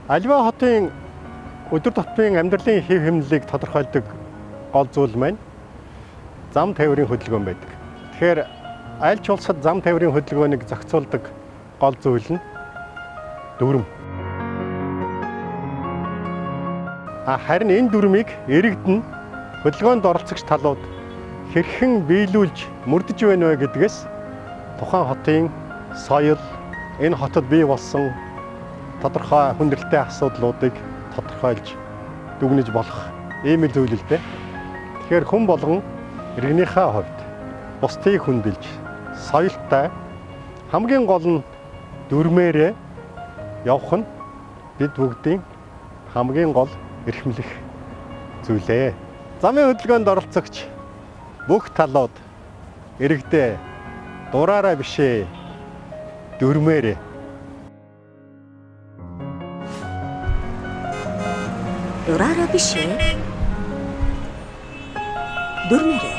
Аливаа хотын өдөр тутмын амьдралын хэв хэмнэлийг тодорхойлдог гол зүйл маань зам тээврийн хөдөлгөөн байдаг. Тэгэхээр аль ч улсад зам тээврийн хөдөлгөөнийг зохицуулдаг гол зүйл нь дүрм. Харин энэ дүрмийг иргэдэн хөдөлгөөнд оролцогч талууд хэрхэн биелүүлж мөрдөж байна вэ гэдгээс тухайн хотын соёл, энэ хотод бий болсон тодорхой хүндрэлтэй асуудлуудыг тодорхойлж дүгнэж болох ийм л зүйл л дээ. Тэгэхээр хүн болгон иргэнийхээ хувьд бусдыг хүндэлж, соёлтой хамгийн гол нь дүрмээрээ явах нь бид бүгдийн хамгийн гол эрхэмлэх зүйлээ. Замын хөдөлгөөнд оролцогч бүх талууд иргэдээ дураараа бишээ дүрмээрээ дураараа бишээ дүрмээрээ